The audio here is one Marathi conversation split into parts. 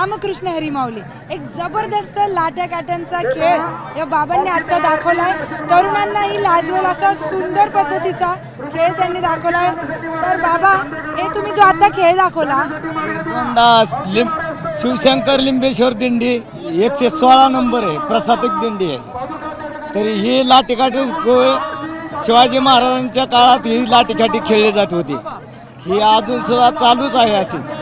रामकृष्ण हरी माऊली. एक जबरदस्त लाट्या काट्यांचा खेळ या बाबांनी आता दाखवलाय. तरुणांनाही लाजवेल असा सुंदर पद्धतीचा खेळ त्यांनी दाखवलाय. तर बाबा, हे तुम्ही जो आता खेळ दाखवला, शिवशंकर लिंबेश्वर दिंडी 116 नंबर आहे, प्रसादिक दिंडी आहे. तरी ही लाठीकाठी शिवाजी महाराजांच्या काळात ही लाठीकाठी खेळली जात होती. ही अजून सुद्धा चालूच आहे अशीच.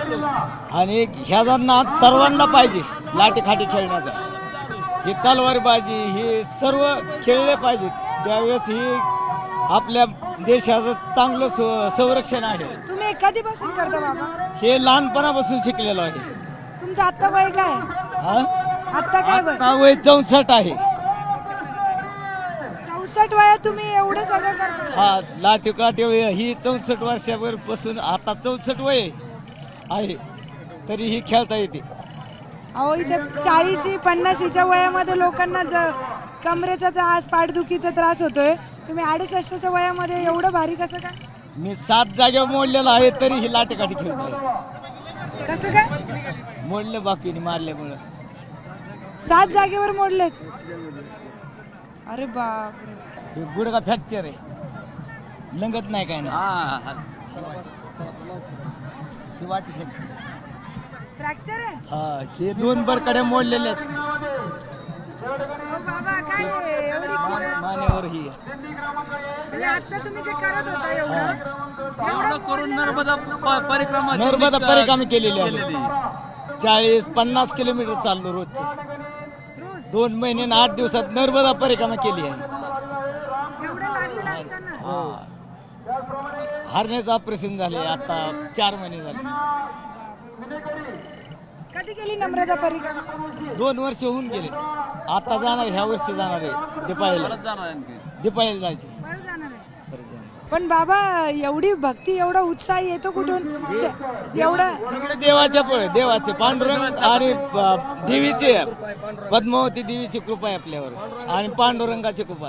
आणि ह्याचा नाद सर्वांना पाहिजे लाठीकाठी खेळण्याचा. ही तलवारबाजी ही सर्व खेळले पाहिजे. त्यावेळेस ही आपल्या देशाचं चांगलं संरक्षण आहे. तुम्ही कधीपासून करता बाबा? हे लहानपणापासून शिकलेलो आहे. तुमचं आता वय काय? आता काय वय? आता वय 64 आहे. 64 वयात तुम्ही एवढं सगळं करता? हा, लाठीकाठी ही 64 वर्षावर पासून आता 64 वय आहे, तरी ही खेळता येते. अहो, इथे 40-50च्या वयामध्ये लोकांना कमरेचा त्रास, पाठदुखीचा त्रास होतोय. तुम्ही 68च्या वयामध्ये एवढं भारी कसं काय? मी 7 जागेवर मोडलेला आहे, तरी ही लाठीकाठी खेळतोय. कसं काय? मोडले बाकीने मारल्यामुळं. 7 जागेवर मोडलेत? अरे बापरे. हे गुडघा फ्रॅक्चर आहे, लंगत नाही काय नाही. ही वाटी फ्रॅक्चर आहे? हा, हे 2 बरकड्या मोडलेल्या आहेत. बाबा, काय एवढी मानेवर ही आता तुम्ही जे करत होता एवढं करून नर्मदा परिक्रमा केलेली आहे. 40-50 किलोमीटर चाललो रोजचे. 2 महिने आणि 8 दिवसात नर्मदा परिक्रमा केली आहे. हरण्याचं ऑपरेशन झाले आता 4 महिने झाले. कधी केली नम्रता परिक्रमा? 2 वर्ष होऊन गेले. आता जाणार, ह्या वर्षी जाणार आहे दिपाळीला. दिपाळीला जायचे. पण बाबा, एवढी भक्ती, एवढा उत्साह येतो कुठून? एवढं देवाचे पांडुरंग आणि देवीचे पद्मावती देवीची कृपा आहे आपल्यावर, आणि पांडुरंगाची कृपा.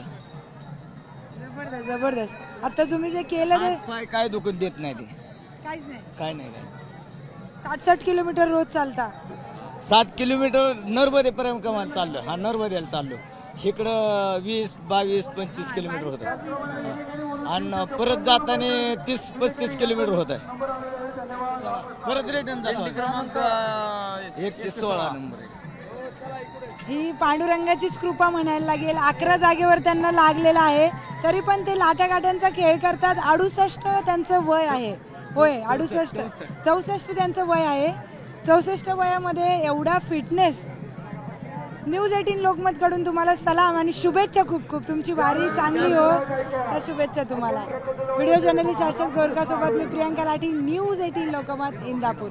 जबरदस्त जबरदस्त. आता तुम्ही जे केलं ते काय दुखून देत नाही ते. काहीच नाही. काय नाही. 60 किलोमीटर रोज चालता? 60 किलोमीटर नर्मदे परिक्रमाला चाललो. हा, नर्मदेला चाललो. इकडं 20-22-25 किलोमीटर होत आहे, आणि परत जाताना 30-35 किलोमीटर होत आहे. परत रिटर्न जातो. क्रमांक 116 नंबर आहे. ही पांडुरंगाचीच कृपा म्हणायला लागेल. 11 जागेवर त्यांना लागलेला आहे, तरी पण ते लाट्याकाट्यांचा खेळ करतात. 68 त्यांचं वय आहे. होय, 64 त्यांचं वय आहे. 64 वयामध्ये एवढा फिटनेस. न्यूज 18 लोकमत कडून तुम्हाला सलाम आणि शुभेच्छा. खूप खूप तुमची वारी चांगली हो, त्या शुभेच्छा तुम्हाला. व्हिडिओ जर्नलिस्ट हर्षद गोरखा सोबत मी प्रियांका लाठी, न्यूज 18 लोकमत, इंदापूर.